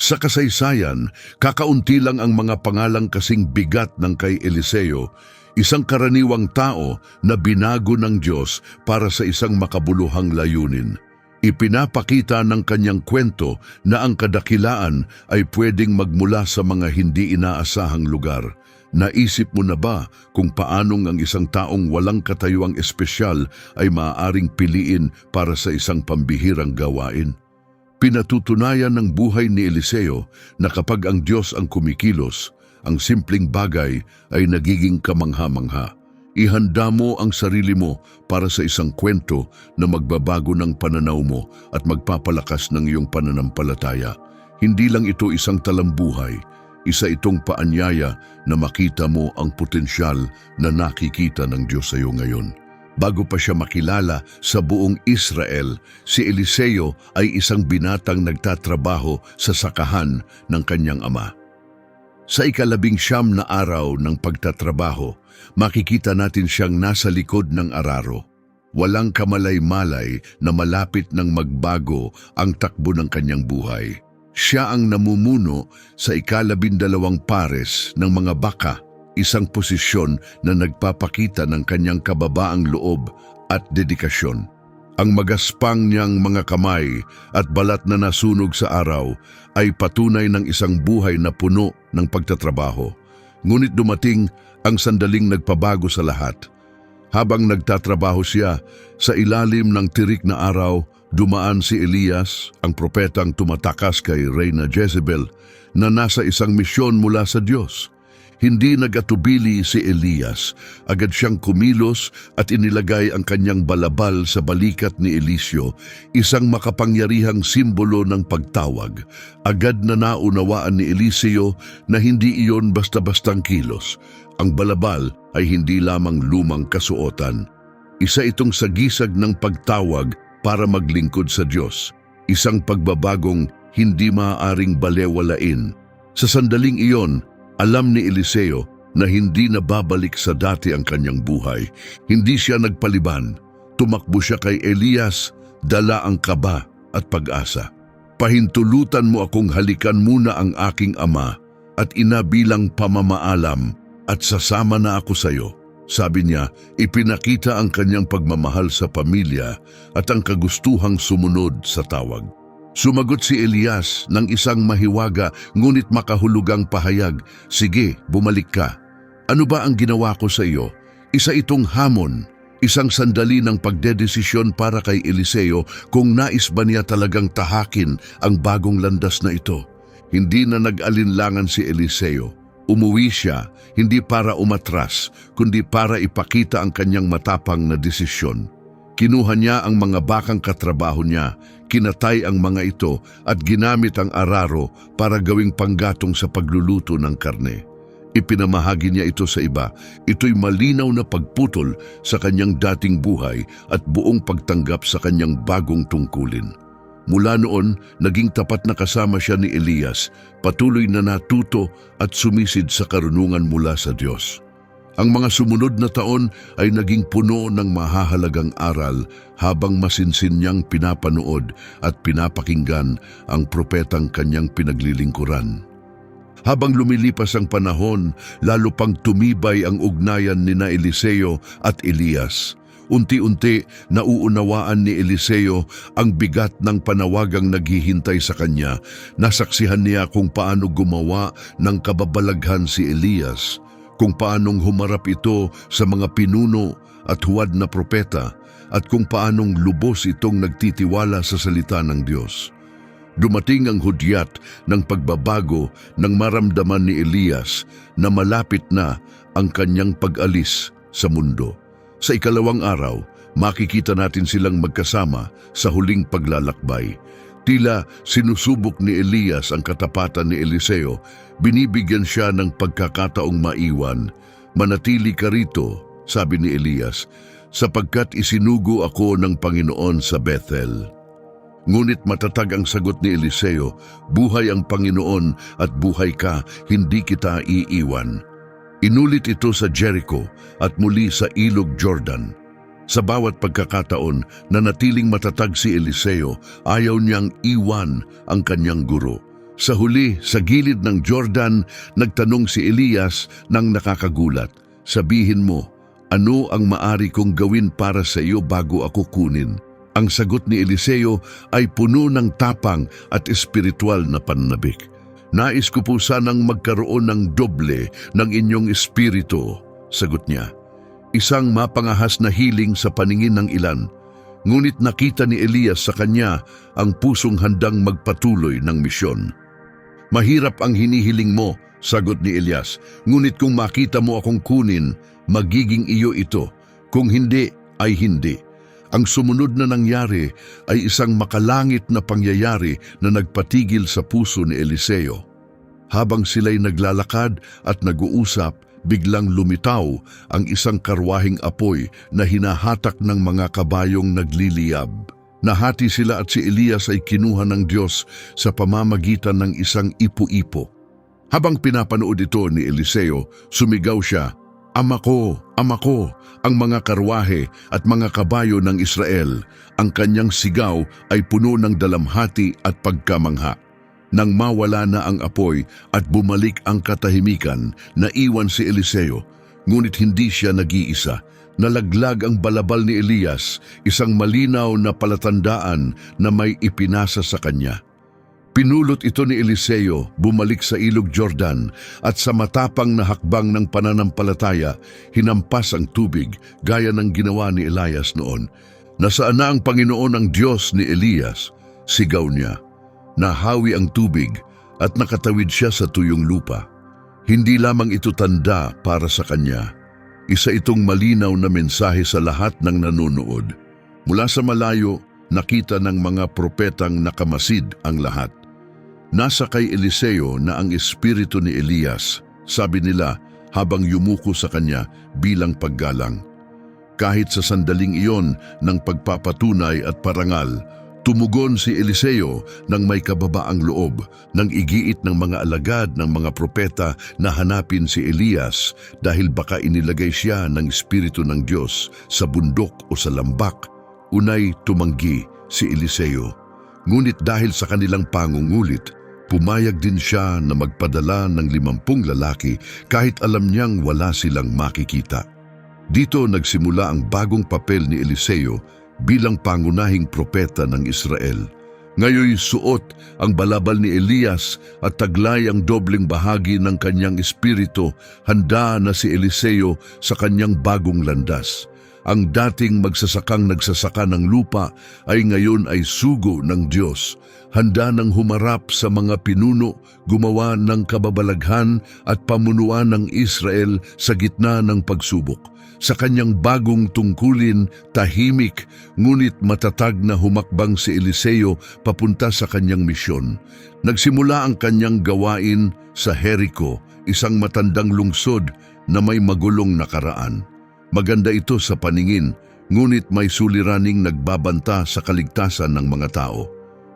Sa kasaysayan, kakaunti lang ang mga pangalang kasing bigat ng kay Eliseo, isang karaniwang tao na binago ng Diyos para sa isang makabuluhang layunin. Ipinapakita ng kanyang kwento na ang kadakilaan ay pwedeng magmula sa mga hindi inaasahang lugar. Naisip mo na ba kung paanong ang isang taong walang katayuang espesyal ay maaaring piliin para sa isang pambihirang gawain? Pinatutunayan ng buhay ni Eliseo na kapag ang Diyos ang kumikilos, ang simpleng bagay ay nagiging kamangha-mangha. Ihanda mo ang sarili mo para sa isang kwento na magbabago ng pananaw mo at magpapalakas ng iyong pananampalataya. Hindi lang ito isang talambuhay, isa itong paanyaya na makita mo ang potensyal na nakikita ng Diyos sa iyo ngayon. Bago pa siya makilala sa buong Israel, si Eliseo ay isang binatang nagtatrabaho sa sakahan ng kanyang ama. Sa 19 na araw ng pagtatrabaho, makikita natin siyang nasa likod ng araro. Walang kamalay-malay na malapit ng magbago ang takbo ng kanyang buhay. Siya ang namumuno sa 12 pares ng mga baka, isang posisyon na nagpapakita ng kanyang kababaang loob at dedikasyon. Ang magaspang niyang mga kamay at balat na nasunog sa araw ay patunay ng isang buhay na puno ng pagtatrabaho. Ngunit dumating ang sandaling nagpabago sa lahat. Habang nagtatrabaho siya, sa ilalim ng tirik na araw, dumaan si Elias, ang propetang tumatakas kay Reyna Jezebel, na nasa isang misyon mula sa Diyos. Hindi nagatubili si Elias, agad siyang kumilos at inilagay ang kanyang balabal sa balikat ni Eliseo, isang makapangyarihang simbolo ng pagtawag. Agad na naunawaan ni Eliseo na hindi iyon basta-bastang kilos. Ang balabal ay hindi lamang lumang kasuotan. Isa itong sagisag ng pagtawag para maglingkod sa Diyos, isang pagbabagong hindi maaaring balewalain. Sa sandaling iyon, alam ni Eliseo na hindi na babalik sa dati ang kanyang buhay. Hindi siya nagpaliban. Tumakbo siya kay Elias, dala ang kaba at pag-asa. Pahintulutan mo akong halikan muna ang aking ama at ina bilang pamamaalam at sasama na ako sa iyo. Sabi niya, ipinakita ang kanyang pagmamahal sa pamilya at ang kagustuhang sumunod sa tawag. Sumagot si Elias ng isang mahiwaga ngunit makahulugang pahayag, sige, bumalik ka. Ano ba ang ginawa ko sa iyo? Isa itong hamon, isang sandali ng pagdedesisyon para kay Eliseo kung nais ba niya talagang tahakin ang bagong landas na ito. Hindi na nag-alinlangan si Eliseo. Umuwi siya, hindi para umatras, kundi para ipakita ang kanyang matapang na desisyon. Kinuha niya ang mga bakang katrabaho niya, kinatay ang mga ito at ginamit ang araro para gawing panggatong sa pagluluto ng karne. Ipinamahagi niya ito sa iba. Ito'y malinaw na pagputol sa kanyang dating buhay at buong pagtanggap sa kanyang bagong tungkulin. Mula noon, naging tapat na kasama siya ni Elias, patuloy na natuto at sumisid sa karunungan mula sa Diyos. Ang mga sumunod na taon ay naging puno ng mahahalagang aral habang masinsin niyang pinapanood at pinapakinggan ang propetang kanyang pinaglilingkuran. Habang lumilipas ang panahon, lalo pang tumibay ang ugnayan ni Eliseo at Elias. Unti-unti nauunawaan ni Eliseo ang bigat ng panawagang naghihintay sa kanya. Nasaksihan niya kung paano gumawa ng kababalaghan si Elias, kung paanong humarap ito sa mga pinuno at huwad na propeta, at kung paanong lubos itong nagtitiwala sa salita ng Diyos. Dumating ang hudyat ng pagbabago nang maramdaman ni Elias na malapit na ang kanyang pag-alis sa mundo. Sa 2 araw, makikita natin silang magkasama sa huling paglalakbay. Tila sinusubok ni Elias ang katapatan ni Eliseo, binibigyan siya ng pagkakataong maiwan. Manatili ka rito, sabi ni Elias, sapagkat isinugo ako ng Panginoon sa Bethel. Ngunit matatag ang sagot ni Eliseo, buhay ang Panginoon at buhay ka, hindi kita iiwan. Inulit ito sa Jericho at muli sa ilog Jordan. Sa bawat pagkakataon na natiling matatag si Eliseo, ayaw niyang iwan ang kanyang guro. Sa huli, sa gilid ng Jordan, nagtanong si Elias ng nakakagulat, "Sabihin mo, ano ang maari kong gawin para sa iyo bago ako kunin?" Ang sagot ni Eliseo ay puno ng tapang at espiritual na pananabik. "Nais ko po sanang magkaroon ng doble ng inyong espiritu," sagot niya. Isang mapangahas na hiling sa paningin ng ilan. Ngunit nakita ni Elias sa kanya ang pusong handang magpatuloy ng misyon. "Mahirap ang hinihiling mo," sagot ni Elias. "Ngunit kung makita mo akong kunin, magiging iyo ito. Kung hindi, ay hindi." Ang sumunod na nangyari ay isang makalangit na pangyayari na nagpatigil sa puso ni Eliseo. Habang sila'y naglalakad at nag-uusap, biglang lumitaw ang isang karwaheng apoy na hinahatak ng mga kabayong nagliliyab. Nahati sila at si Elias ay kinuha ng Diyos sa pamamagitan ng isang ipo-ipo. Habang pinapanood ito ni Eliseo, sumigaw siya, Ama ko, ang mga karwahe at mga kabayo ng Israel." Ang kanyang sigaw ay puno ng dalamhati at pagkamangha. Nang mawala na ang apoy at bumalik ang katahimikan, naiwan si Eliseo, ngunit hindi siya nag-iisa. Nalaglag ang balabal ni Elias, isang malinaw na palatandaan na may ipinasa sa kanya. Pinulot ito ni Eliseo, bumalik sa ilog Jordan, at sa matapang na hakbang ng pananampalataya, hinampas ang tubig gaya ng ginawa ni Elias noon. "Nasaan na ang Panginoon ang Diyos ni Elias?" sigaw niya. Nahawi ang tubig at nakatawid siya sa tuyong lupa. Hindi lamang ito tanda para sa kanya. Isa itong malinaw na mensahe sa lahat ng nanonood. Mula sa malayo, nakita ng mga propetang nakamasid ang lahat. Nasa kay Eliseo na ang espiritu ni Elias, sabi nila habang yumuko sa kanya bilang paggalang. Kahit sa sandaling iyon ng pagpapatunay at parangal, tumugon si Eliseo ng may kababaang loob nang igiit ng mga alagad ng mga propeta na hanapin si Elias dahil baka inilagay siya ng espiritu ng Diyos sa bundok o sa lambak. Unay tumanggi si Eliseo. Ngunit dahil sa kanilang pangungulit, pumayag din siya na magpadala ng 50 lalaki kahit alam niyang wala silang makikita. Dito nagsimula ang bagong papel ni Eliseo bilang pangunahing propeta ng Israel. Ngayon suot ang balabal ni Elias at taglay ang dobleng bahagi ng kanyang espiritu, handa na si Eliseo sa kanyang bagong landas. Ang dating magsasakang nagsasaka ng lupa ay ngayon ay sugo ng Diyos. Handa nang humarap sa mga pinuno, gumawa ng kababalaghan at pamunuan ng Israel sa gitna ng pagsubok. Sa kanyang bagong tungkulin, tahimik ngunit matatag na humakbang si Eliseo papunta sa kanyang misyon. Nagsimula ang kanyang gawain sa Jericho, isang matandang lungsod na may magulong nakaraan. Maganda ito sa paningin, ngunit may suliraning nagbabanta sa kaligtasan ng mga tao.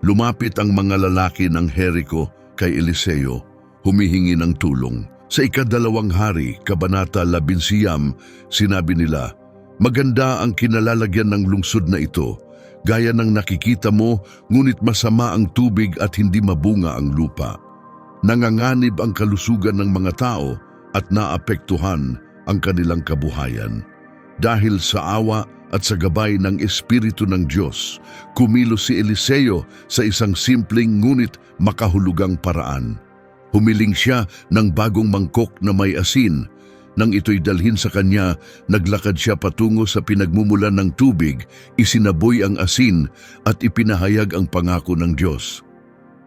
Lumapit ang mga lalaki ng Jericho kay Eliseo, humihingi ng tulong. Sa ika-2 hari, Kabanata 11, sinabi nila, "Maganda ang kinalalagyan ng lungsod na ito, gaya ng nakikita mo, ngunit masama ang tubig at hindi mabunga ang lupa. Nanganganib ang kalusugan ng mga tao at naapektuhan ang kanilang kabuhayan." Dahil sa awa at sa gabay ng Espiritu ng Diyos, kumilos si Eliseo sa isang simpleng ngunit makahulugang paraan. Humiling siya ng bagong mangkok na may asin. Nang ito'y dalhin sa kanya, naglakad siya patungo sa pinagmumulan ng tubig, isinaboy ang asin at ipinahayag ang pangako ng Diyos.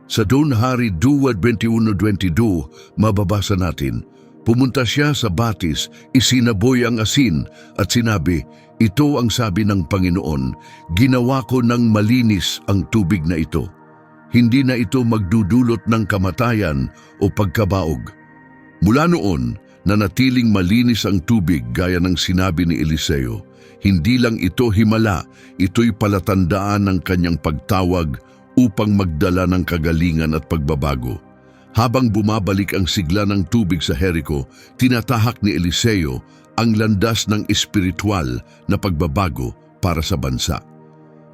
Sa 2 Hari 2:21-22, mababasa natin, pumunta siya sa batis, isinaboy ang asin at sinabi, "Ito ang sabi ng Panginoon, ginawa ko ng malinis ang tubig na ito. Hindi na ito magdudulot ng kamatayan o pagkabaog." Mula noon, nanatiling malinis ang tubig gaya ng sinabi ni Eliseo. Hindi lang ito himala, ito'y palatandaan ng kanyang pagtawag upang magdala ng kagalingan at pagbabago. Habang bumabalik ang sigla ng tubig sa Jericho, tinatahak ni Eliseo ang landas ng espiritual na pagbabago para sa bansa.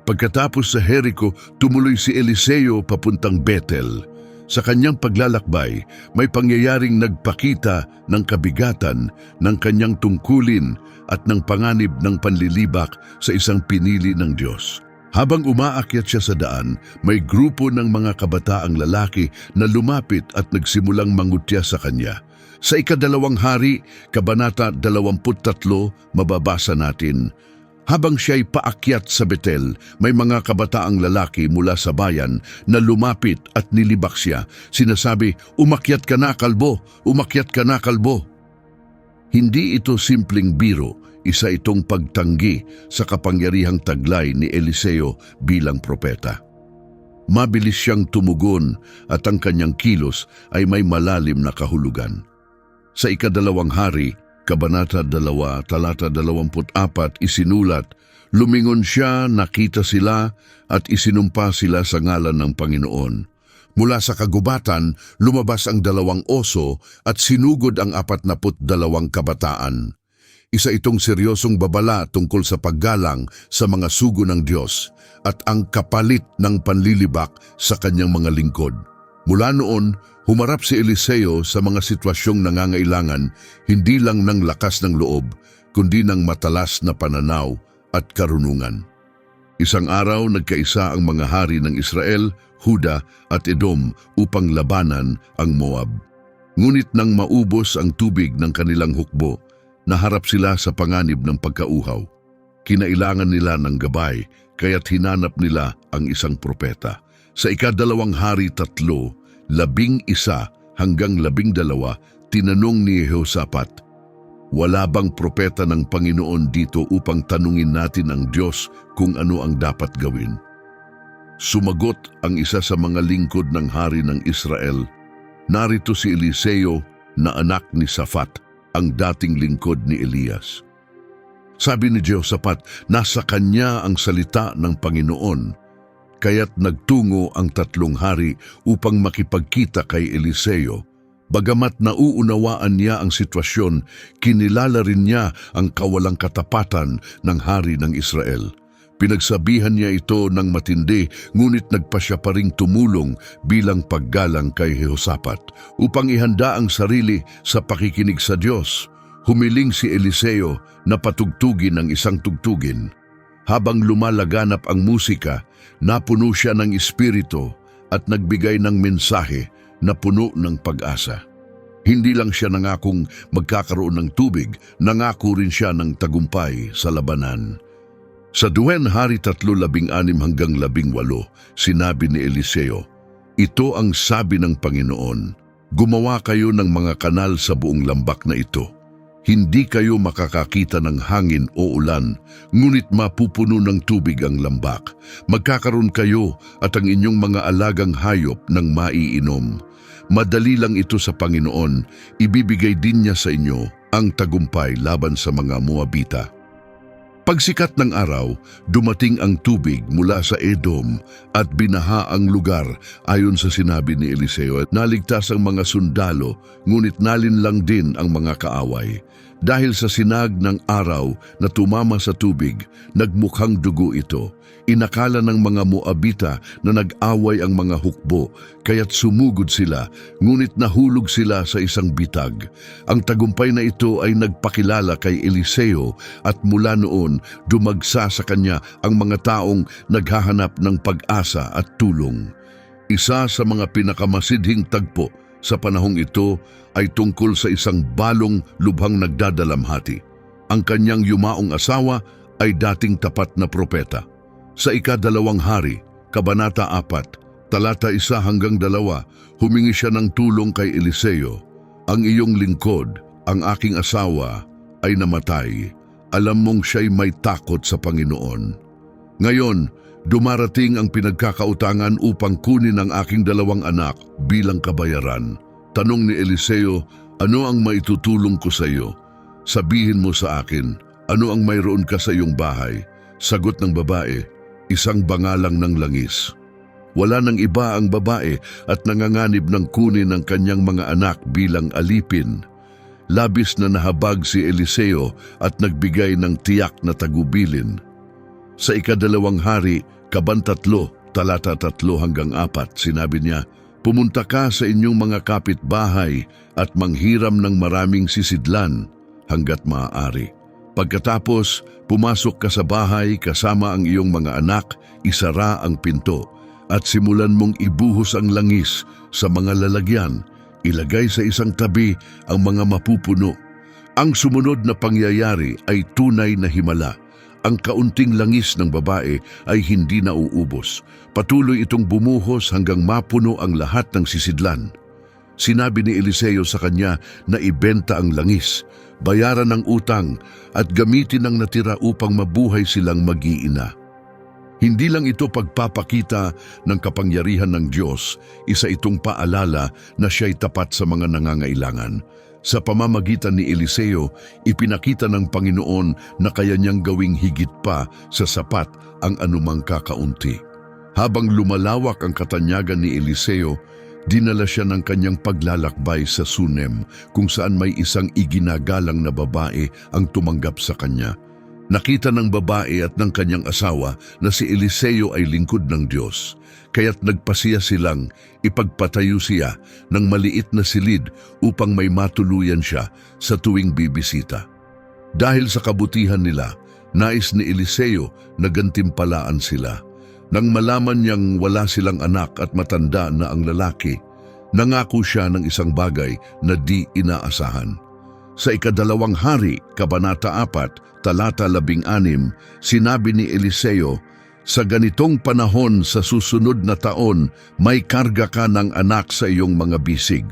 Pagkatapos sa Jericho, tumuloy si Eliseo papuntang Bethel. Sa kanyang paglalakbay, may pangyayaring nagpakita ng kabigatan ng kanyang tungkulin at ng panganib ng panlilibak sa isang pinili ng Diyos. Habang umaakyat siya sa daan, may grupo ng mga kabataang lalaki na lumapit at nagsimulang mangutya sa kanya. Sa ika-2 hari, Kabanata 23, mababasa natin, habang siya'y paakyat sa Betel, may mga kabataang lalaki mula sa bayan na lumapit at nilibak siya. Sinasabi, "Umakyat ka na, kalbo! Umakyat ka na, kalbo!" Hindi ito simpleng biro, isa itong pagtanggi sa kapangyarihang taglay ni Eliseo bilang propeta. Mabilis siyang tumugon at ang kanyang kilos ay may malalim na kahulugan. Sa ika-2 hari, Kabanata 2, talata 24, isinulat, "Lumingon siya, nakita sila at isinumpa sila sa ngalan ng Panginoon. Mula sa kagubatan, lumabas ang 2 oso at sinugod ang 42 kabataan. Isa itong seryosong babala tungkol sa paggalang sa mga sugo ng Diyos at ang kapalit ng panlilibak sa kanyang mga lingkod. Mula noon, humarap si Eliseo sa mga sitwasyong nangangailangan hindi lang ng lakas ng loob, kundi ng matalas na pananaw at karunungan. Isang araw, nagkaisa ang mga hari ng Israel, Huda at Edom upang labanan ang Moab. Ngunit nang maubos ang tubig ng kanilang hukbo, naharap sila sa panganib ng pagkauhaw. Kinailangan nila ng gabay, kaya't hinanap nila ang isang propeta. Sa ika-2 hari 3, 11 hanggang 12, tinanong ni Jehoshaphat, "Wala bang propeta ng Panginoon dito upang tanungin natin ang Diyos kung ano ang dapat gawin?" Sumagot ang isa sa mga lingkod ng hari ng Israel, "Narito si Eliseo na anak ni Shaphat, ang dating lingkod ni Elias." Sabi ni Jehoshaphat, nasa kanya ang salita ng Panginoon, kaya't nagtungo ang 3 hari upang makipagkita kay Eliseo. Bagamat nauunawaan niya ang sitwasyon, kinilala rin niya ang kawalang katapatan ng hari ng Israel. Pinagsabihan niya ito ng matindi, ngunit nagpa siya pa ring tumulong bilang paggalang kay Jehoshaphat upang ihanda ang sarili sa pakikinig sa Diyos. Humiling si Eliseo na patugtugin ang isang tugtugin. Habang lumalaganap ang musika, napuno siya ng espiritu at nagbigay ng mensahe na puno ng pag-asa. Hindi lang siya nangakong magkakaroon ng tubig, nangako rin siya ng tagumpay sa labanan. Sa 2 hari 3:16 hanggang 18, sinabi ni Eliseo, "Ito ang sabi ng Panginoon, gumawa kayo ng mga kanal sa buong lambak na ito. Hindi kayo makakakita ng hangin o ulan, ngunit mapupuno ng tubig ang lambak. Magkakaroon kayo at ang inyong mga alagang hayop ng maiinom. Madali lang ito sa Panginoon, ibibigay din niya sa inyo ang tagumpay laban sa mga Moabita." Pagsikat ng araw, dumating ang tubig mula sa Edom at binaha ang lugar ayon sa sinabi ni Eliseo. Naligtas ang mga sundalo, ngunit nalinlang din ang mga kaaway. Dahil sa sinag ng araw na tumama sa tubig, nagmukhang dugo ito. Inakala ng mga Moabita na nag-away ang mga hukbo, kaya't sumugod sila, ngunit nahulog sila sa isang bitag. Ang tagumpay na ito ay nagpakilala kay Eliseo at mula noon dumagsa sa kanya ang mga taong naghahanap ng pag-asa at tulong. Isa sa mga pinakamasidhing tagpo sa panahong ito ay tungkol sa isang balong lubhang nagdadalamhati. Ang kanyang yumaong asawa ay dating tapat na propeta. Sa ika-2 hari, Kabanata 4, talata 1 hanggang 2, humingi siya ng tulong kay Eliseo. "Ang iyong lingkod, ang aking asawa, ay namatay. Alam mong siya'y may takot sa Panginoon. Ngayon, dumarating ang pinagkakautangan upang kunin ang aking 2 anak bilang kabayaran." Tanong ni Eliseo, "Ano ang maitutulong ko sa iyo? Sabihin mo sa akin, ano ang mayroon ka sa iyong bahay?" Sagot ng babae, "Isang bangalang ng langis." Wala nang iba ang babae at nanganganib ng kunin ang kanyang mga anak bilang alipin. Labis na nahabag si Eliseo at nagbigay ng tiyak na tagubilin. Sa ika-2 hari, Kaban 3, talata 3 hanggang 4, sinabi niya, Pumunta ka sa inyong mga kapitbahay at manghiram ng maraming sisidlan hanggat maaari. Pagkatapos, pumasok ka sa bahay kasama ang iyong mga anak, isara ang pinto, at simulan mong ibuhos ang langis sa mga lalagyan. Ilagay sa isang tabi ang mga mapupuno. Ang sumunod na pangyayari ay tunay na himala. Ang kaunting langis ng babae ay hindi nauubos. Patuloy itong bumuhos hanggang mapuno ang lahat ng sisidlan. Sinabi ni Eliseo sa kanya na ibenta ang langis, bayaran ang utang at gamitin ang natira upang mabuhay silang mag-iina. Hindi lang ito pagpapakita ng kapangyarihan ng Diyos, isa itong paalala na siya'y tapat sa mga nangangailangan. Sa pamamagitan ni Eliseo, ipinakita ng Panginoon na kaya niyang gawing higit pa sa sapat ang anumang kakaunti. Habang lumalawak ang katanyagan ni Eliseo, dinala siya ng kanyang paglalakbay sa Sunem, kung saan may isang iginagalang na babae ang tumanggap sa kanya. Nakita ng babae at ng kanyang asawa na si Eliseo ay lingkod ng Diyos, kaya't nagpasiya silang ipagpatayo siya ng maliit na silid upang may matuluyan siya sa tuwing bibisita. Dahil sa kabutihan nila, nais ni Eliseo na gantimpalaan sila. Nang malaman niyang wala silang anak at matanda na ang lalaki, nangako siya ng isang bagay na di inaasahan. Sa ika-2 hari, Kabanata 4, talata 16, sinabi ni Eliseo, "Sa ganitong panahon sa susunod na taon, may karga ka ng anak sa iyong mga bisig."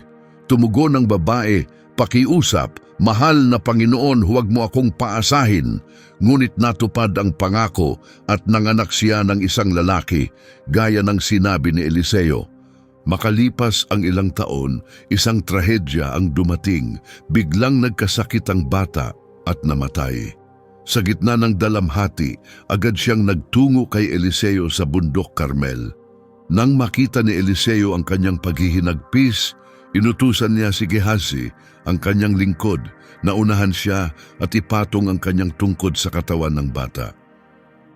Tumugon ng babae, "Pakiusap, mahal na Panginoon, huwag mo akong paasahin." Ngunit natupad ang pangako at nanganak siya ng isang lalaki, gaya ng sinabi ni Eliseo. Makalipas ang ilang taon, isang trahedya ang dumating. Biglang nagkasakit ang bata at namatay. Sa gitna ng dalamhati, agad siyang nagtungo kay Eliseo sa bundok Carmel. Nang makita ni Eliseo ang kanyang paghihinagpis, inutusan niya si Gehazi, ang kanyang lingkod, na unahan siya at ipatong ang kanyang tungkod sa katawan ng bata.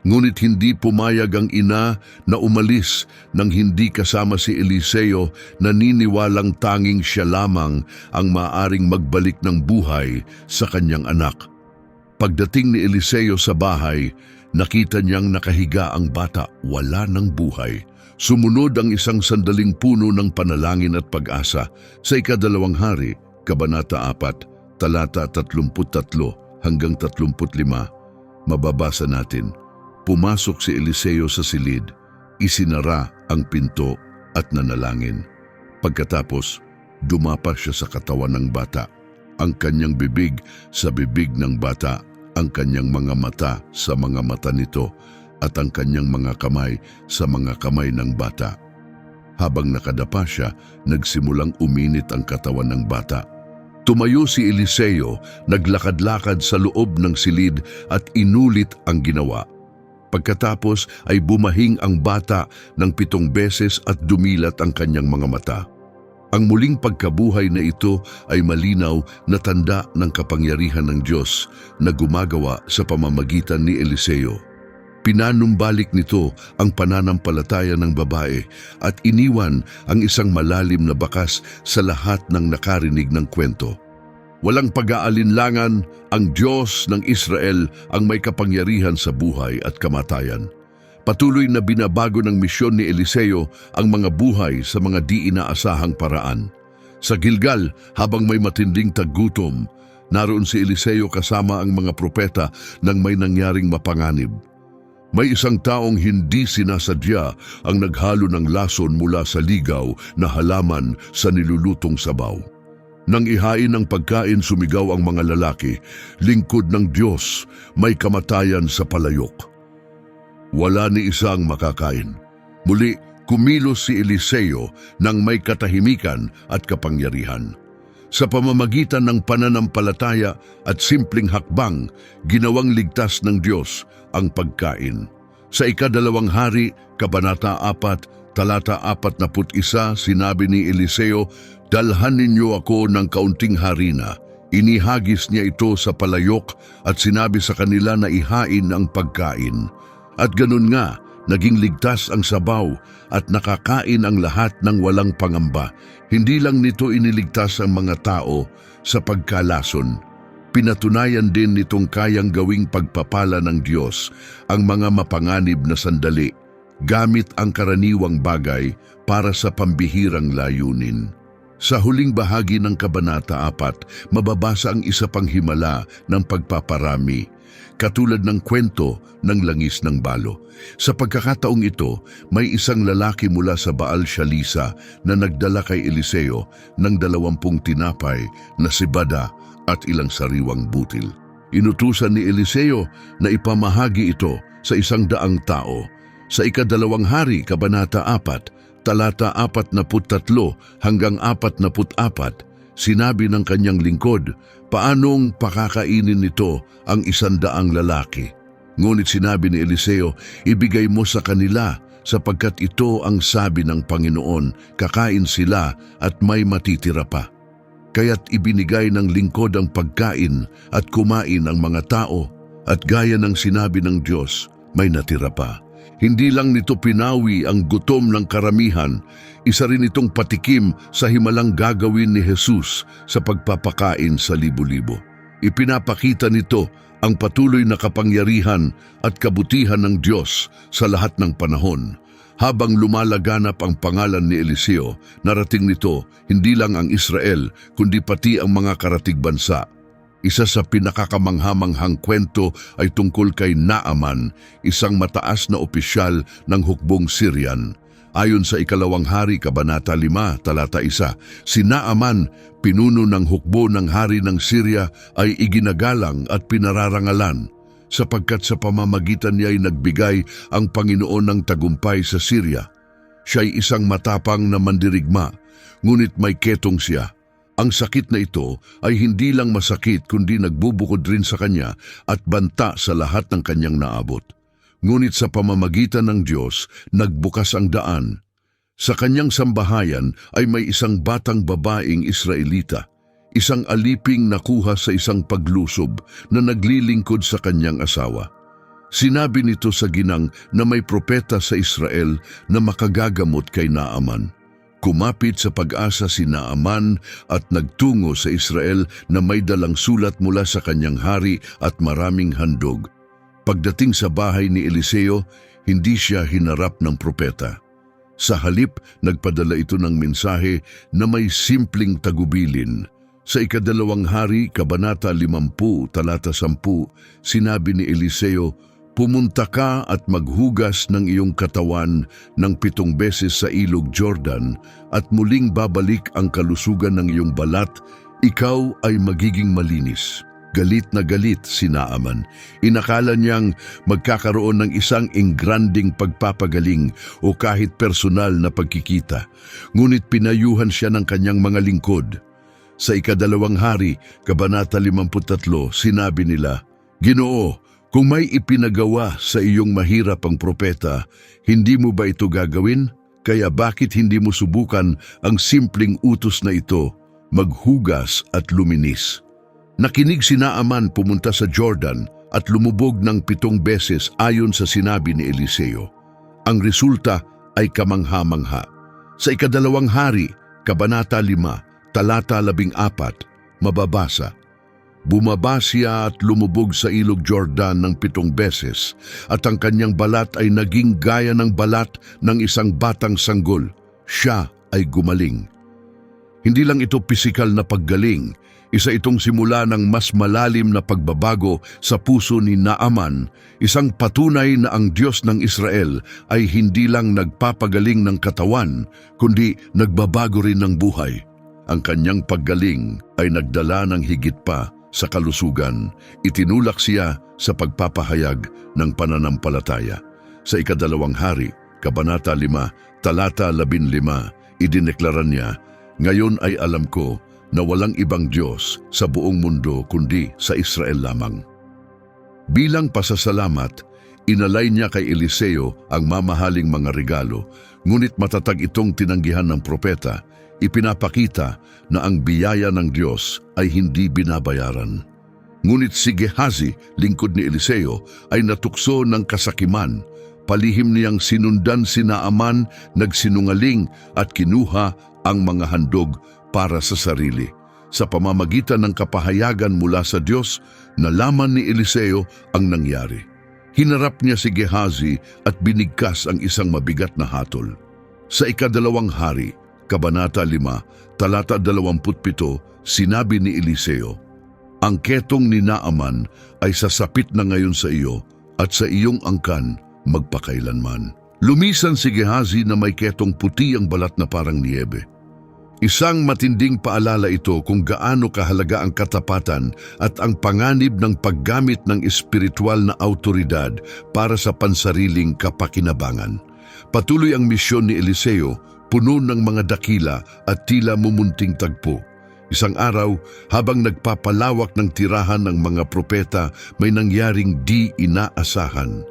Ngunit hindi pumayag ang ina na umalis nang hindi kasama si Eliseo, naniniwalang tanging siya lamang ang maaaring magbalik ng buhay sa kanyang anak. Pagdating ni Eliseo sa bahay, nakita niyang nakahiga ang bata, wala ng buhay. Sumunod ang isang sandaling puno ng panalangin at pag-asa. Sa ika-2 hari, Kabanata 4, talata 33 hanggang 35, mababasa natin, "Pumasok si Eliseo sa silid, isinara ang pinto at nanalangin. Pagkatapos, dumapa siya sa katawan ng bata, ang kanyang bibig sa bibig ng bata, ang kanyang mga mata sa mga mata nito, at ang kanyang mga kamay sa mga kamay ng bata. Habang nakadapa siya, nagsimulang uminit ang katawan ng bata. Tumayo si Eliseo, naglakad-lakad sa loob ng silid at inulit ang ginawa. Pagkatapos ay bumahing ang bata ng 7 beses at dumilat ang kanyang mga mata. Ang muling pagkabuhay na ito ay malinaw na tanda ng kapangyarihan ng Diyos na gumagawa sa pamamagitan ni Eliseo. Pinanumbalik nito ang pananampalataya ng babae at iniwan ang isang malalim na bakas sa lahat ng nakarinig ng kwento. Walang pag-aalinlangan, ang Diyos ng Israel ang may kapangyarihan sa buhay at kamatayan. Patuloy na binabago ng misyon ni Eliseo ang mga buhay sa mga di inaasahang paraan. Sa Gilgal, habang may matinding taggutom, naroon si Eliseo kasama ang mga propeta nang may nangyaring mapanganib. May isang taong hindi sinasadya ang naghalo ng lason mula sa ligaw na halaman sa nilulutong sabaw. Nang ihain ng pagkain, sumigaw ang mga lalaki, "Lingkod ng Diyos, may kamatayan sa palayok." Wala ni isang makakain. Muli, kumilos si Eliseo nang may katahimikan at kapangyarihan. Sa pamamagitan ng pananampalataya at simpleng hakbang, ginawang ligtas ng Diyos ang pagkain. Sa ika-2 hari, Kabanata 4, talata 41, sinabi ni Eliseo, "Dalhan ninyo ako ng kaunting harina." Inihagis niya ito sa palayok at sinabi sa kanila na ihain ang pagkain. At ganun nga, Naging ligtas ang sabaw at nakakain ang lahat ng walang pangamba. Hindi lang nito iniligtas ang mga tao sa pagkalason. Pinatunayan din nitong kayang gawing pagpapala ng Diyos ang mga mapanganib na sandali, gamit ang karaniwang bagay para sa pambihirang layunin. Sa huling bahagi ng Kabanata 4, mababasa ang isa pang himala ng pagpaparami, katulad ng kwento ng langis ng balo. Sa pagkakataong ito, may isang lalaki mula sa Baal Shalisa na nagdala kay Eliseo ng 20 tinapay na sibada at ilang sariwang butil. Inutusan ni Eliseo na ipamahagi ito sa 100 tao. Sa ika-2 hari, Kabanata 4, talata 43 hanggang 44, sinabi ng kanyang lingkod, paanong pakakainin nito ang 100 lalaki? Ngunit sinabi ni Eliseo, ibigay mo sa kanila sapagkat ito ang sabi ng Panginoon, kakain sila at may matitira pa. Kaya't ibinigay ng lingkod ang pagkain at kumain ang mga tao, at gaya ng sinabi ng Diyos, may natira pa. Hindi lang nito pinawi ang gutom ng karamihan, isa rin itong patikim sa himalang gagawin ni Jesus sa pagpapakain sa libo-libo. Ipinapakita nito ang patuloy na kapangyarihan at kabutihan ng Diyos sa lahat ng panahon. Habang lumalaganap ang pangalan ni Eliseo, narating nito hindi lang ang Israel kundi pati ang mga karatig bansa. Isa sa pinakakamanghamanghang kwento ay tungkol kay Naaman, isang mataas na opisyal ng hukbong Syrian. Ayon sa ika-2 hari, Kabanata 5, talata 1, si Naaman, pinuno ng hukbo ng hari ng Syria, ay iginagalang at pinararangalan sapagkat sa pamamagitan niya ay nagbigay ang Panginoon ng tagumpay sa Syria. Siya'y isang matapang na mandirigma, ngunit may ketong siya. Ang sakit na ito ay hindi lang masakit kundi nagbubukod rin sa kanya at banta sa lahat ng kanyang naabot. Ngunit sa pamamagitan ng Diyos, nagbukas ang daan. Sa kanyang sambahayan ay may isang batang babaeng Israelita, isang aliping nakuha sa isang paglusob na naglilingkod sa kanyang asawa. Sinabi nito sa ginang na may propeta sa Israel na makagagamot kay Naaman. Kumapit sa pag-asa si Naaman at nagtungo sa Israel na may dalang sulat mula sa kanyang hari at maraming handog. Pagdating sa bahay ni Eliseo, hindi siya hinarap ng propeta. Sa halip, nagpadala ito ng mensahe na may simpleng tagubilin. Sa ika-2 hari, Kabanata 50, talata 10, sinabi ni Eliseo, pumunta ka at maghugas ng iyong katawan ng 7 beses sa ilog Jordan at muling babalik ang kalusugan ng iyong balat, ikaw ay magiging malinis. Galit na galit si Naaman. Inakala niyang magkakaroon ng isang engranding pagpapagaling o kahit personal na pagkikita. Ngunit pinayuhan siya ng kanyang mga lingkod. Sa ika-2 hari, Kabanata 53, sinabi nila, Ginoo, kung may ipinagawa sa iyong mahirap ang propeta, hindi mo ba ito gagawin? Kaya bakit hindi mo subukan ang simpleng utos na ito, maghugas at luminis? Nakinig si Naaman, pumunta sa Jordan at lumubog ng 7 beses ayon sa sinabi ni Eliseo. Ang resulta ay kamangha-mangha. Sa ika-2 hari, Kabanata 5, talata 14, mababasa, bumaba siya at lumubog sa ilog Jordan ng 7 beses at ang kanyang balat ay naging gaya ng balat ng isang batang sanggol. Siya ay gumaling. Hindi lang ito pisikal na paggaling, isa itong simula ng mas malalim na pagbabago sa puso ni Naaman, isang patunay na ang Diyos ng Israel ay hindi lang nagpapagaling ng katawan, kundi nagbabago rin ng buhay. Ang kanyang paggaling ay nagdala ng higit pa sa kalusugan. Itinulak siya sa pagpapahayag ng pananampalataya. Sa ika-2 hari, Kabanata 5, talata 15, idineklara niya, ngayon ay alam ko na walang ibang Diyos sa buong mundo kundi sa Israel lamang. Bilang pasasalamat, inalay niya kay Eliseo ang mamahaling mga regalo, ngunit matatag itong tinanggihan ng propeta. Ipinapakita na ang biyaya ng Diyos ay hindi binabayaran. Ngunit si Gehazi, lingkod ni Eliseo, ay natukso ng kasakiman. Palihim niyang sinundan si Naaman, nagsinungaling at kinuha ang mga handog para sa sarili. Sa pamamagitan ng kapahayagan mula sa Diyos, nalaman ni Eliseo ang nangyari. Hinarap niya si Gehazi at binigkas ang isang mabigat na hatol. Sa ika-2 hari, Kabanata 5, talata 27, sinabi ni Eliseo, "Ang ketong ni Naaman ay sasapit na ngayon sa iyo at sa iyong angkan magpakailanman." Lumisan si Gehazi na may ketong puti ang balat na parang niyebe. Isang matinding paalala ito kung gaano kahalaga ang katapatan at ang panganib ng paggamit ng espiritual na autoridad para sa pansariling kapakinabangan. Patuloy ang misyon ni Eliseo, puno ng mga dakila at tila mumunting tagpo. Isang araw, habang nagpapalawak ng tirahan ng mga propeta, may nangyaring di inaasahan.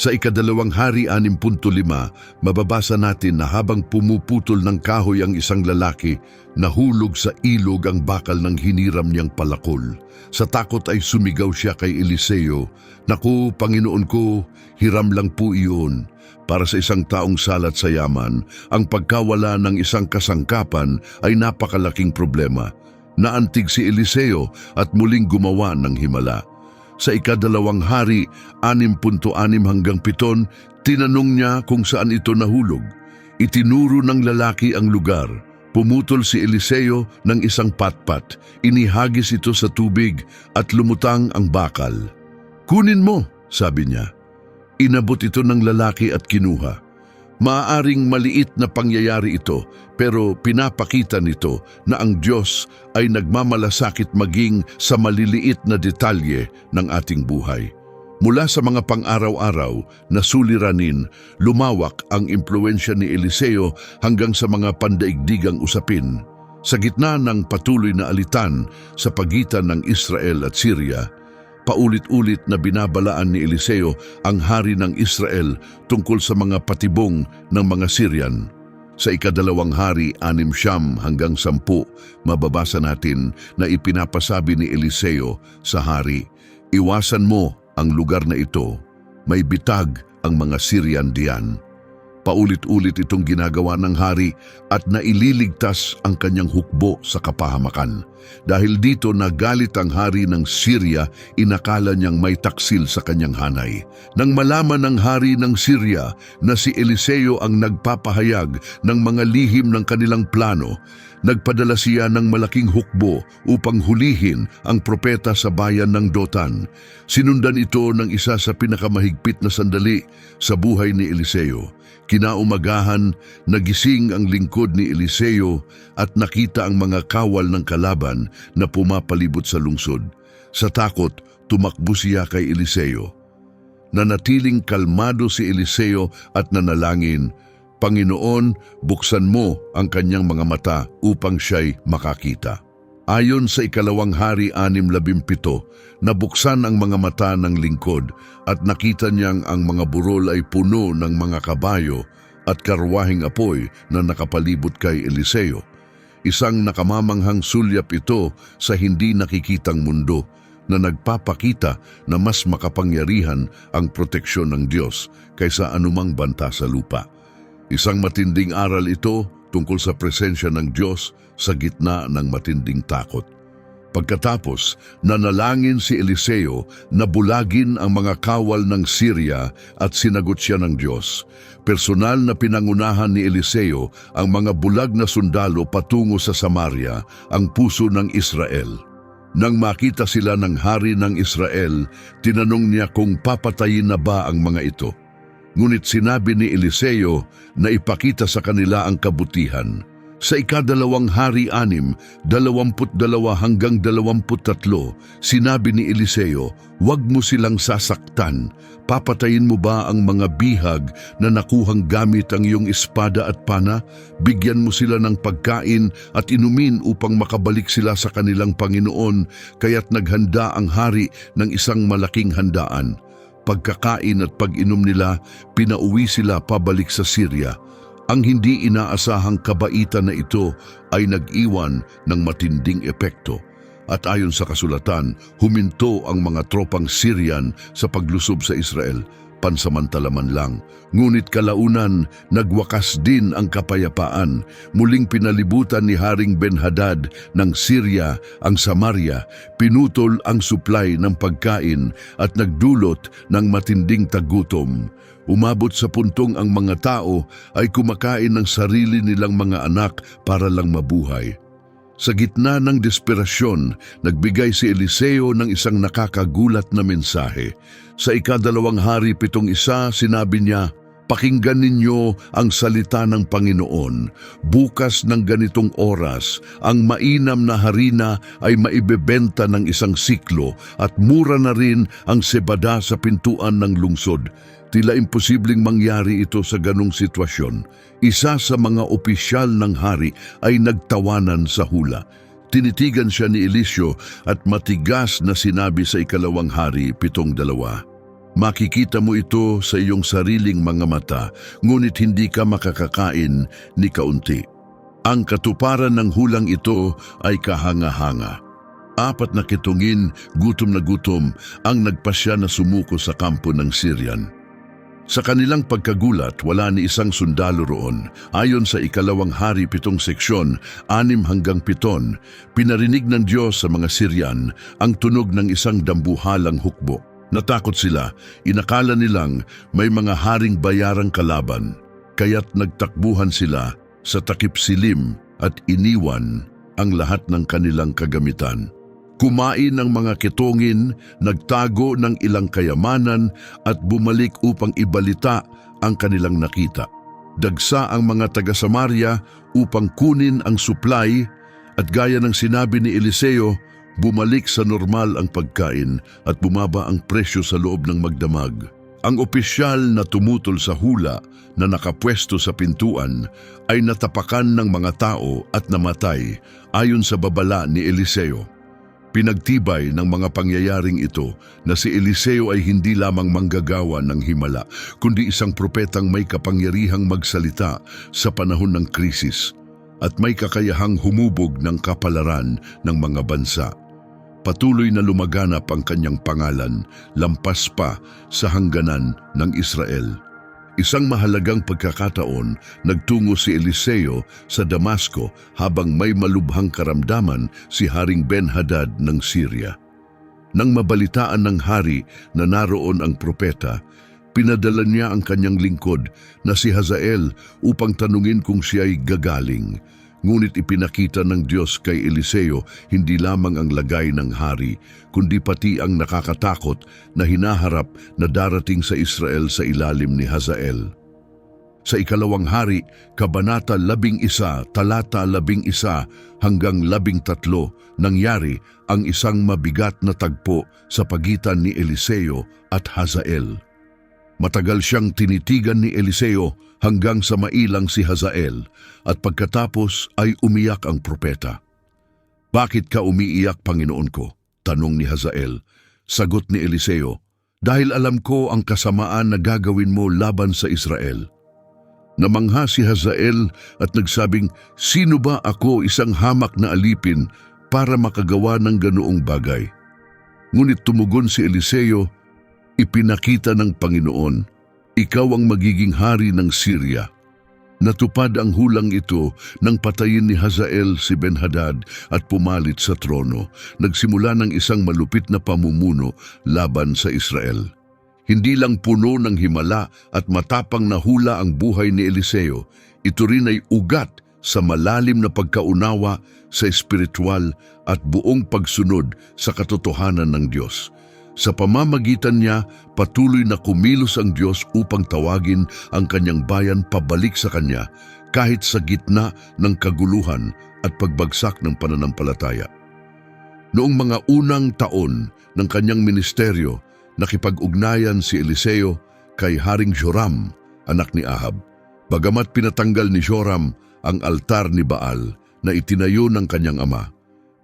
Sa ika-2 hari 6.5, mababasa natin na habang pumuputol ng kahoy ang isang lalaki, nahulog sa ilog ang bakal ng hiniram niyang palakol. Sa takot ay sumigaw siya kay Eliseo, "Naku, Panginoon ko, hiram lang po iyon." Para sa isang taong salat sa yaman, ang pagkawala ng isang kasangkapan ay napakalaking problema. Naantig si Eliseo at muling gumawa ng himala. Sa ika-2 hari, 6.6 hanggang 7, tinanong niya kung saan ito nahulog. Itinuro ng lalaki ang lugar. Pumutol si Eliseo ng isang patpat, inihagis ito sa tubig at lumutang ang bakal. "Kunin mo," sabi niya. Inabot ito ng lalaki at kinuha. Maaaring maliit na pangyayari ito, pero pinapakita nito na ang Diyos ay nagmamalasakit maging sa maliliit na detalye ng ating buhay. Mula sa mga pang-araw-araw na suliranin, lumawak ang impluensya ni Eliseo hanggang sa mga pandaigdigang usapin. Sa gitna ng patuloy na alitan sa pagitan ng Israel at Syria, paulit-ulit na binabalaan ni Eliseo ang hari ng Israel tungkol sa mga patibong ng mga Syrian. Sa ika-2 hari 6 hanggang 10, mababasa natin na ipinapasabi ni Eliseo sa hari, "Iwasan mo ang lugar na ito, may bitag ang mga Syrian diyan." Paulit-ulit itong ginagawa ng hari at naililigtas ang kanyang hukbo sa kapahamakan. Dahil dito nagalit ang hari ng Syria, inakala niyang may taksil sa kanyang hanay. Nang malaman ng hari ng Syria na si Eliseo ang nagpapahayag ng mga lihim ng kanilang plano, nagpadala siya ng malaking hukbo upang hulihin ang propeta sa bayan ng Dotan. Sinundan ito ng isa sa pinakamahigpit na sandali sa buhay ni Eliseo. Kinaumagahan, nagising ang lingkod ni Eliseo at nakita ang mga kawal ng kalaban na pumapalibot sa lungsod. Sa takot, tumakbo siya kay Eliseo. Nanatiling kalmado si Eliseo at nanalangin, "Panginoon, buksan mo ang kanyang mga mata upang siya'y makakita." Ayon sa ika-2 hari 6:17, nabuksan ang mga mata ng lingkod at nakita niyang ang mga burol ay puno ng mga kabayo at karwahing apoy na nakapalibot kay Eliseo. Isang nakamamanghang sulyap ito sa hindi nakikitang mundo na nagpapakita na mas makapangyarihan ang proteksyon ng Diyos kaysa anumang banta sa lupa. Isang matinding aral ito tungkol sa presensya ng Diyos sa gitna ng matinding takot. Pagkatapos, nanalangin si Eliseo na bulagin ang mga kawal ng Syria at sinagot siya ng Diyos. Personal na pinangunahan ni Eliseo ang mga bulag na sundalo patungo sa Samaria, ang puso ng Israel. Nang makita sila ng hari ng Israel, tinanong niya kung papatayin na ba ang mga ito. Ngunit sinabi ni Eliseo na ipakita sa kanila ang kabutihan. Sa ika-2 hari 6, 22 hanggang 23, sinabi ni Eliseo, "Huwag mo silang sasaktan. Papatayin mo ba ang mga bihag na nakuhang gamit ang iyong espada at pana? Bigyan mo sila ng pagkain at inumin upang makabalik sila sa kanilang Panginoon, kaya't naghanda ang hari ng isang malaking handaan. Pagkakain at pag-inom nila, pinauwi sila pabalik sa Syria. Ang hindi inaasahang kabaitan na ito ay nag-iwan ng matinding epekto. At ayon sa kasulatan, huminto ang mga tropang Syrian sa paglusob sa Israel. pansamantala man lang. Ngunit kalaunan, nagwakas din ang kapayapaan. Muling pinalibutan ni Haring Ben-Hadad ng Syria ang Samaria, pinutol ang supply ng pagkain at nagdulot ng matinding tagutom. Umabot sa puntong ang mga tao ay kumakain ng sarili nilang mga anak para lang mabuhay. Sa gitna ng desperasyon, nagbigay si Eliseo ng isang nakakagulat na mensahe. Sa ika-2 Hari 7:1, sinabi niya, "Pakinggan ninyo ang salita ng Panginoon. Bukas ng ganitong oras, ang mainam na harina ay maibebenta ng 1 siklo at mura na rin ang sebada sa pintuan ng lungsod." Tila imposibleng mangyari ito sa ganong sitwasyon. Isa sa mga opisyal ng hari ay nagtawanan sa hula. Tinitigan siya ni Eliseo at matigas na sinabi sa ika-2 Hari 7:2, "Makikita mo ito sa iyong sariling mga mata, ngunit hindi ka makakakain ni kaunti." Ang katuparan ng hulang ito ay kahanga-hanga. 4 na kitungin, gutom na gutom, ang nagpasya na sumuko sa kampo ng Syrian. Sa kanilang pagkagulat, wala ni isang sundalo roon. Ayon sa ika-2 Hari 7 seksyon, 6 hanggang 7, pinarinig ng Diyos sa mga Syrian ang tunog ng isang dambuhalang hukbo. Natakot sila, inakala nilang may mga haring bayarang kalaban, kaya't nagtakbuhan sila sa takip silim at iniwan ang lahat ng kanilang kagamitan. Kumain ng mga kitongin, nagtago ng ilang kayamanan at bumalik upang ibalita ang kanilang nakita. Dagsa ang mga taga-Samaria upang kunin ang supply at gaya ng sinabi ni Eliseo, bumalik sa normal ang pagkain at bumaba ang presyo sa loob ng magdamag. Ang opisyal na tumutol sa hula na nakapwesto sa pintuan ay natapakan ng mga tao at namatay ayon sa babala ni Eliseo. Pinagtibay ng mga pangyayaring ito na si Eliseo ay hindi lamang manggagawa ng himala, kundi isang propetang may kapangyarihang magsalita sa panahon ng krisis at may kakayahang humubog ng kapalaran ng mga bansa. Patuloy na lumaganap ang kanyang pangalan, lampas pa sa hangganan ng Israel. Isang mahalagang pagkakataon, nagtungo si Eliseo sa Damasco habang may malubhang karamdaman si Haring Ben-Hadad ng Syria. Nang mabalitaan ng hari na naroon ang propeta, pinadala niya ang kanyang lingkod na si Hazael upang tanungin kung siya ay gagaling. Ngunit ipinakita ng Diyos kay Eliseo hindi lamang ang lagay ng hari, kundi pati ang nakakatakot na hinaharap na darating sa Israel sa ilalim ni Hazael. Sa ika-2 Hari, Kabanata 11, talata 11 hanggang 13, nangyari ang isang mabigat na tagpo sa pagitan ni Eliseo at Hazael. Matagal siyang tinitigan ni Eliseo hanggang sa mailang si Hazael at pagkatapos ay umiyak ang propeta. "Bakit ka umiiyak, Panginoon ko?" tanong ni Hazael. Sagot ni Eliseo, "Dahil alam ko ang kasamaan na gagawin mo laban sa Israel." Namangha si Hazael at nagsabing, "Sino ba ako, isang hamak na alipin, para makagawa ng ganoong bagay?" Ngunit tumugon si Eliseo, "Ipinakita ng Panginoon, ikaw ang magiging hari ng Syria." Natupad ang hulang ito nang patayin ni Hazael si Ben-Hadad at pumalit sa trono. Nagsimula ng isang malupit na pamumuno laban sa Israel. Hindi lang puno ng himala at matapang na hula ang buhay ni Eliseo, ito rin ay ugat sa malalim na pagkaunawa sa espiritual at buong pagsunod sa katotohanan ng Diyos. Sa pamamagitan niya, patuloy na kumilos ang Diyos upang tawagin ang kanyang bayan pabalik sa kanya kahit sa gitna ng kaguluhan at pagbagsak ng pananampalataya. Noong mga unang taon ng kanyang ministeryo, nakipag-ugnayan si Eliseo kay Haring Joram, anak ni Ahab. Bagamat pinatanggal ni Joram ang altar ni Baal na itinayo ng kanyang ama,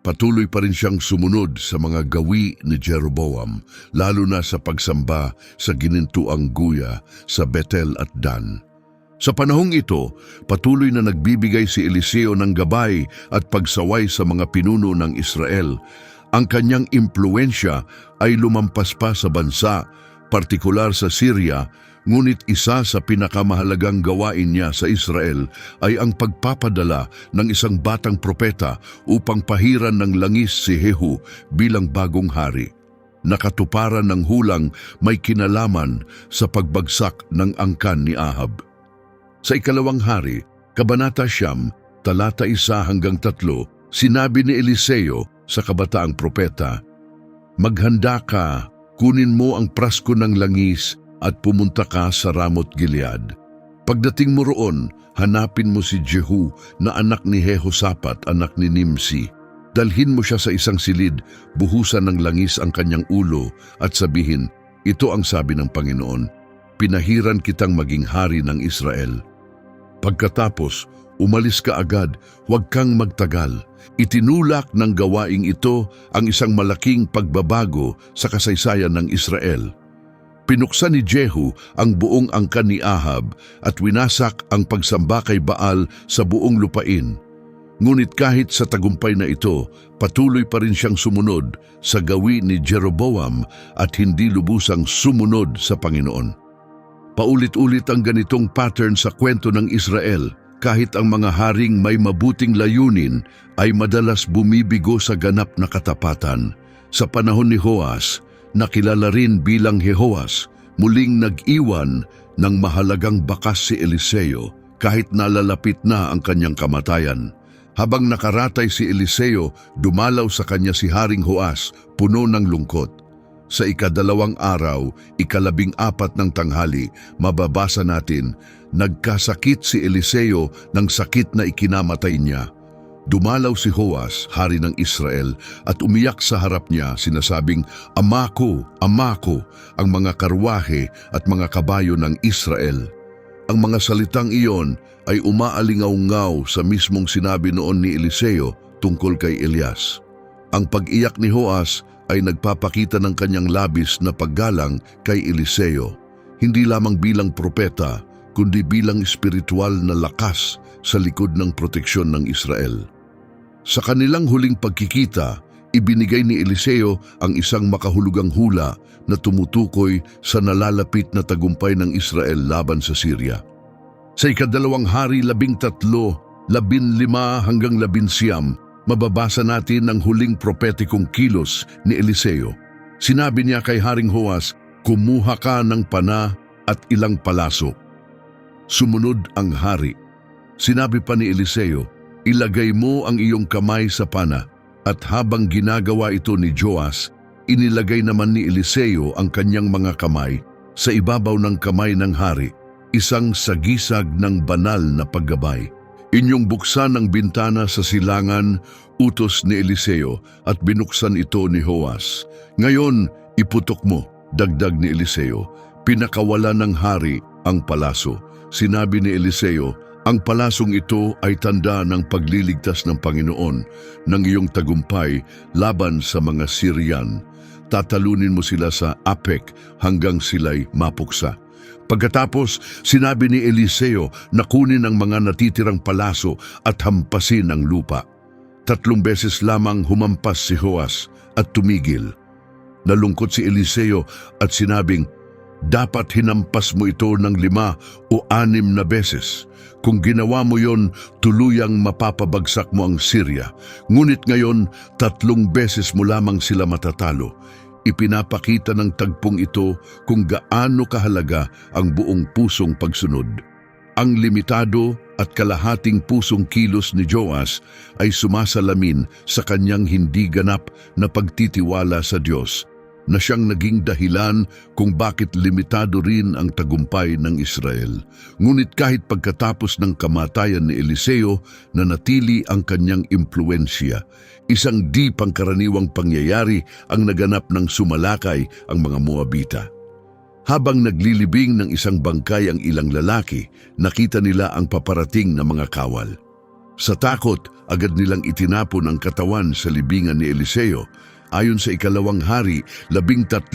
patuloy pa rin siyang sumunod sa mga gawi ni Jeroboam, lalo na sa pagsamba sa ginintuang guya sa Betel at Dan. Sa panahong ito, patuloy na nagbibigay si Eliseo ng gabay at pagsaway sa mga pinuno ng Israel. Ang kanyang impluensya ay lumampas pa sa bansa, partikular sa Syria, ngunit isa sa pinakamahalagang gawain niya sa Israel ay ang pagpapadala ng isang batang propeta upang pahiran ng langis si Jehu bilang bagong hari. Nakatuparan ng hulang may kinalaman sa pagbagsak ng angkan ni Ahab. Sa ikalawang hari, Kabanata 9, talata 1 hanggang 3, sinabi ni Eliseo sa kabataang propeta, "Maghanda ka, kunin mo ang prasko ng langis at pumunta ka sa Ramot Gilead. Pagdating mo roon, hanapin mo si Jehu na anak ni Jehoshaphat, anak ni Nimsi. Dalhin mo siya sa isang silid, buhusan ng langis ang kanyang ulo at sabihin, ito ang sabi ng Panginoon, pinahiran kitang maging hari ng Israel. Pagkatapos, umalis ka agad, huwag kang magtagal. Itinulak ng gawaing ito ang isang malaking pagbabago sa kasaysayan ng Israel. Pinuksan ni Jehu ang buong angkan ni Ahab at winasak ang pagsamba kay Baal sa buong lupain. Ngunit kahit sa tagumpay na ito, patuloy pa rin siyang sumunod sa gawi ni Jeroboam at hindi lubusang sumunod sa Panginoon. Paulit-ulit ang ganitong pattern sa kwento ng Israel. Kahit ang mga haring may mabuting layunin ay madalas bumibigo sa ganap na katapatan. Sa panahon ni Joas, nakilala rin bilang Jehoas, muling nag-iwan ng mahalagang bakas si Eliseo kahit nalalapit na ang kanyang kamatayan. Habang nakaratay si Eliseo, dumalaw sa kanya si Haring Joas, puno ng lungkot. Sa ikadalawang araw, 14 ng tanghali, mababasa natin, nagkasakit si Eliseo ng sakit na ikinamatay niya. Dumalaw si Joas, hari ng Israel, at umiyak sa harap niya, sinasabing, Ama ko, ang mga karwahe at mga kabayo ng Israel. Ang mga salitang iyon ay umaalingaw-ngaw sa mismong sinabi noon ni Eliseo tungkol kay Elias. Ang pag-iyak ni Joas ay nagpapakita ng kanyang labis na paggalang kay Eliseo, hindi lamang bilang propeta, kundi bilang espiritual na lakas sa likod ng proteksyon ng Israel. Sa kanilang huling pagkikita, ibinigay ni Eliseo ang isang makahulugang hula na tumutukoy sa nalalapit na tagumpay ng Israel laban sa Syria. Sa ikadalawang hari 13, 15 hanggang 19, mababasa natin ang huling propetikong kilos ni Eliseo. Sinabi niya kay Haring Joas, kumuha ka ng pana at ilang palaso. Sumunod ang hari. Sinabi pa ni Eliseo, ilagay mo ang iyong kamay sa pana. At habang ginagawa ito ni Joas, inilagay naman ni Eliseo ang kanyang mga kamay sa ibabaw ng kamay ng hari, isang sagisag ng banal na paggabay. Inyong buksan ang bintana sa silangan, utos ni Eliseo, at binuksan ito ni Joas. Ngayon, iputok mo, dagdag ni Eliseo, pinakawala ng hari ang palaso. Sinabi ni Eliseo, ang palasong ito ay tanda ng pagliligtas ng Panginoon ng iyong tagumpay laban sa mga Syrian. Tatalunin mo sila sa Apek hanggang sila'y mapuksa. Pagkatapos, sinabi ni Eliseo na kunin ang mga natitirang palaso at hampasin ang lupa. 3 beses lamang humampas si Joas at tumigil. Nalungkot si Eliseo at sinabing, dapat hinampas mo ito ng 5 o 6 na beses. Kung ginawa mo yon, tuluyang mapapabagsak mo ang Syria. Ngunit ngayon, 3 beses mo lamang sila matatalo. Ipinapakita ng tagpong ito kung gaano kahalaga ang buong pusong pagsunod. Ang limitado at kalahating pusong kilos ni Joas ay sumasalamin sa kanyang hindi ganap na pagtitiwala sa Diyos, na siyang naging dahilan kung bakit limitado rin ang tagumpay ng Israel. Ngunit kahit pagkatapos ng kamatayan ni Eliseo, nanatili ang kanyang impluensya. Isang di pangkaraniwang pangyayari ang naganap ng sumalakay ang mga Moabita. Habang naglilibing ng isang bangkay ang ilang lalaki, nakita nila ang paparating na mga kawal. Sa takot, agad nilang itinapon ang katawan sa libingan ni Eliseo. Ayon sa ikalawang hari, 13:21,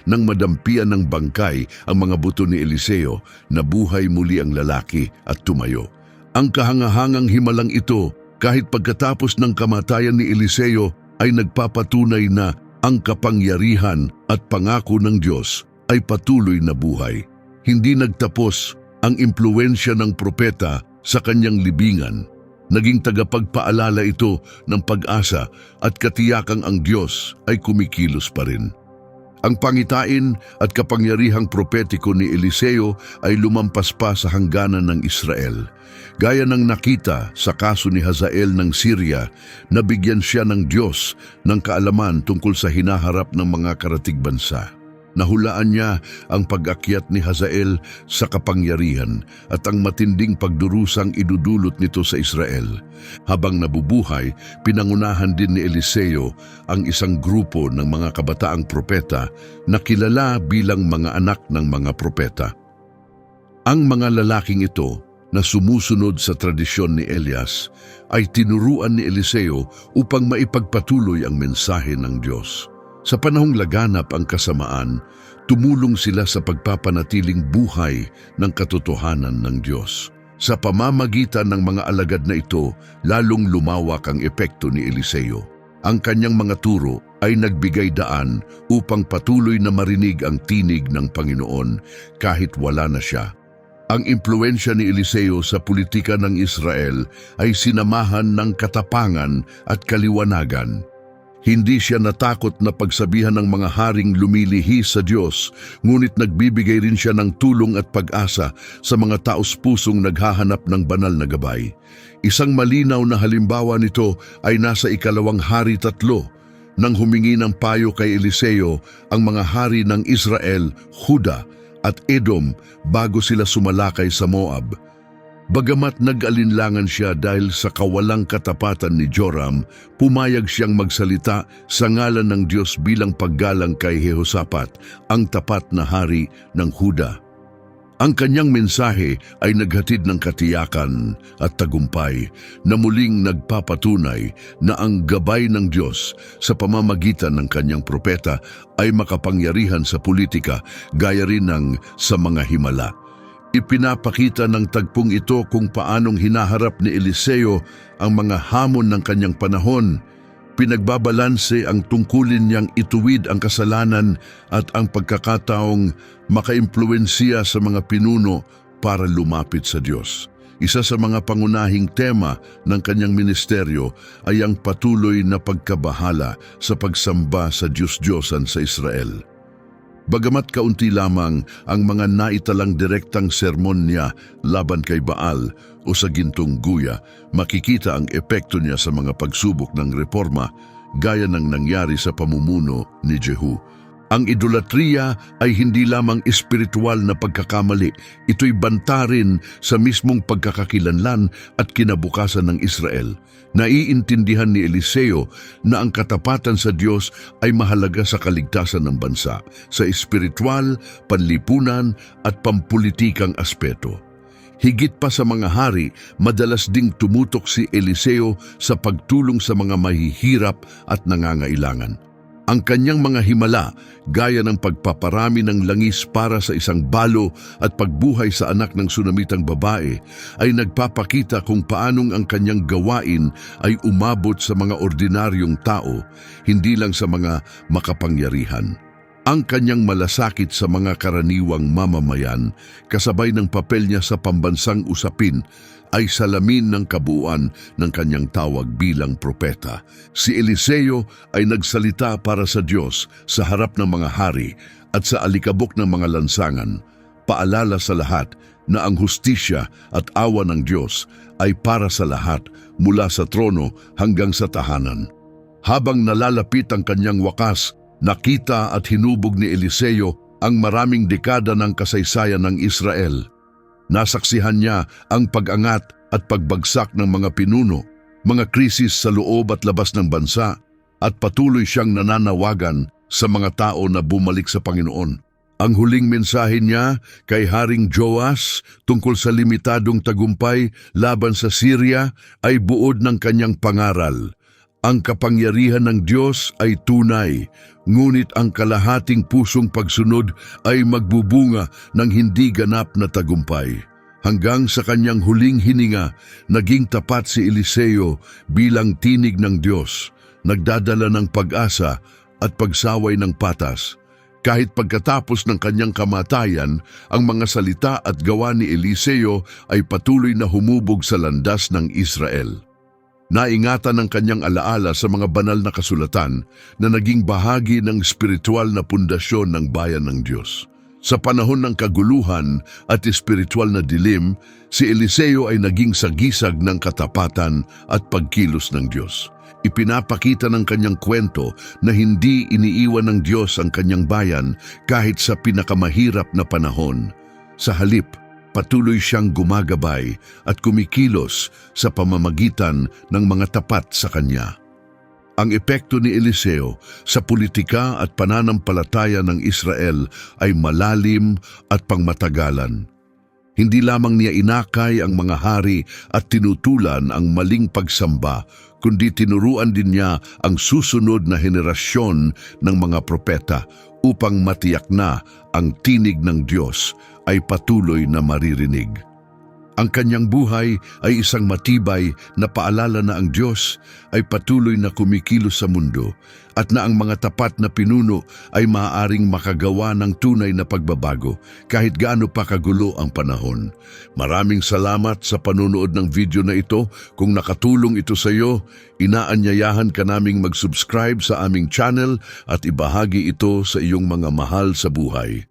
nang madampian ng bangkay ang mga buto ni Eliseo, nabuhay muli ang lalaki at tumayo. Ang kahangahangang himalang ito, kahit pagkatapos ng kamatayan ni Eliseo, ay nagpapatunay na Ang kapangyarihan at pangako ng Diyos ay patuloy na buhay. Hindi nagtapos ang impluwensya ng propeta sa kanyang libingan. Naging tagapagpaalala ito ng pag-asa at katiyakang ang Diyos ay kumikilos pa rin. Ang pangitain at kapangyarihang propetiko ni Eliseo ay lumampas pa sa hangganan ng Israel. Gaya ng nakita sa kaso ni Hazael ng Syria, nabigyan siya ng Diyos ng kaalaman tungkol sa hinaharap ng mga karatig bansa. Nahulaan niya ang pag-akyat ni Hazael sa kapangyarihan at ang matinding pagdurusang idudulot nito sa Israel. Habang nabubuhay, pinangunahan din ni Eliseo ang isang grupo ng mga kabataang propeta na kilala bilang mga anak ng mga propeta. Ang mga lalaking ito na sumusunod sa tradisyon ni Elias ay tinuruan ni Eliseo upang maipagpatuloy ang mensahe ng Diyos. Sa panahong laganap ang kasamaan, tumulong sila sa pagpapanatiling buhay ng katotohanan ng Diyos. Sa pamamagitan ng mga alagad na ito, lalong lumawak ang epekto ni Eliseo. Ang kanyang mga turo ay nagbigay daan upang patuloy na marinig ang tinig ng Panginoon kahit wala na siya. Ang impluensya ni Eliseo sa politika ng Israel ay sinamahan ng katapangan at kaliwanagan. Hindi siya natakot na pagsabihan ng mga haring lumilihis sa Diyos, ngunit nagbibigay rin siya ng tulong at pag-asa sa mga taos-pusong naghahanap ng banal na gabay. Isang malinaw na halimbawa nito ay nasa ikalawang hari 3, nang humingi ng payo kay Eliseo ang mga hari ng Israel, Huda at Edom bago sila sumalakay sa Moab. Bagamat nag-alinlangan siya dahil sa kawalang katapatan ni Joram, pumayag siyang magsalita sa ngalan ng Diyos bilang paggalang kay Jehoshaphat, ang tapat na hari ng Huda. Ang kanyang mensahe ay naghatid ng katiyakan at tagumpay na muling nagpapatunay na ang gabay ng Diyos sa pamamagitan ng kanyang propeta ay makapangyarihan sa politika gaya rin ng sa mga himala. Ipinapakita ng tagpong ito kung paanong hinaharap ni Eliseo ang mga hamon ng kanyang panahon. Pinagbabalanse ang tungkulin niyang ituwid ang kasalanan at ang pagkakataong makaimpluwensiya sa mga pinuno para lumapit sa Diyos. Isa sa mga pangunahing tema ng kanyang ministeryo ay ang patuloy na pagkabahala sa pagsamba sa Diyos-Diyosan sa Israel. Bagamat kaunti lamang ang mga naitalang direktang sermon niya laban kay Baal o sa gintong guya, makikita ang epekto niya sa mga pagsubok ng reforma gaya ng nangyari sa pamumuno ni Jehu. Ang idolatriya ay hindi lamang espiritual na pagkakamali, ito'y banta rin sa mismong pagkakakilanlan at kinabukasan ng Israel. Naiintindihan ni Eliseo na ang katapatan sa Diyos ay mahalaga sa kaligtasan ng bansa, sa espiritual, panlipunan at pampulitikang aspeto. Higit pa sa mga hari, madalas ding tumutok si Eliseo sa pagtulong sa mga mahihirap at nangangailangan. Ang kanyang mga himala, gaya ng pagpaparami ng langis para sa isang balo at pagbuhay sa anak ng sunamitang babae, ay nagpapakita kung paanong ang kanyang gawain ay umabot sa mga ordinaryong tao, hindi lang sa mga makapangyarihan. Ang kanyang malasakit sa mga karaniwang mamamayan, kasabay ng papel niya sa pambansang usapin, ay salamin ng kabuuan ng kanyang tawag bilang propeta. Si Eliseo ay nagsalita para sa Diyos sa harap ng mga hari at sa alikabok ng mga lansangan, paalala sa lahat na ang hustisya at awa ng Diyos ay para sa lahat mula sa trono hanggang sa tahanan. Habang nalalapit ang kanyang wakas, nakita at hinubog ni Eliseo ang maraming dekada ng kasaysayan ng Israel. Nasaksihan niya ang pag-angat at pagbagsak ng mga pinuno, mga krisis sa loob at labas ng bansa, at patuloy siyang nananawagan sa mga tao na bumalik sa Panginoon. Ang huling mensahe niya kay Haring Joas tungkol sa limitadong tagumpay laban sa Syria ay buod ng kanyang pangaral. Ang kapangyarihan ng Diyos ay tunay, ngunit ang kalahating pusong pagsunod ay magbubunga ng hindi ganap na tagumpay. Hanggang sa kanyang huling hininga, naging tapat si Eliseo bilang tinig ng Diyos, nagdadala ng pag-asa at pagsaway ng patas. Kahit pagkatapos ng kanyang kamatayan, ang mga salita at gawa ni Eliseo ay patuloy na humubog sa landas ng Israel. Naingatan ng kanyang alaala sa mga banal na kasulatan na naging bahagi ng spiritual na pundasyon ng bayan ng Diyos. Sa panahon ng kaguluhan at espiritual na dilim, si Eliseo ay naging sagisag ng katapatan at pagkilos ng Diyos. Ipinapakita ng kanyang kwento na hindi iniiwan ng Diyos ang kanyang bayan kahit sa pinakamahirap na panahon. Sa halip, patuloy siyang gumagabay at kumikilos sa pamamagitan ng mga tapat sa kanya. Ang epekto ni Eliseo sa politika at pananampalataya ng Israel ay malalim at pangmatagalan. Hindi lamang niya inakay ang mga hari at tinutulan ang maling pagsamba, kundi tinuruan din niya ang susunod na henerasyon ng mga propeta upang matiyak na ang tinig ng Diyos ay patuloy na maririnig. Ang kanyang buhay ay isang matibay na paalala na ang Diyos ay patuloy na kumikilos sa mundo at na ang mga tapat na pinuno ay maaaring makagawa ng tunay na pagbabago kahit gaano pa kagulo ang panahon. Maraming salamat sa panunood ng video na ito. Kung nakatulong ito sa iyo, inaanyayahan ka naming mag-subscribe sa aming channel at ibahagi ito sa iyong mga mahal sa buhay.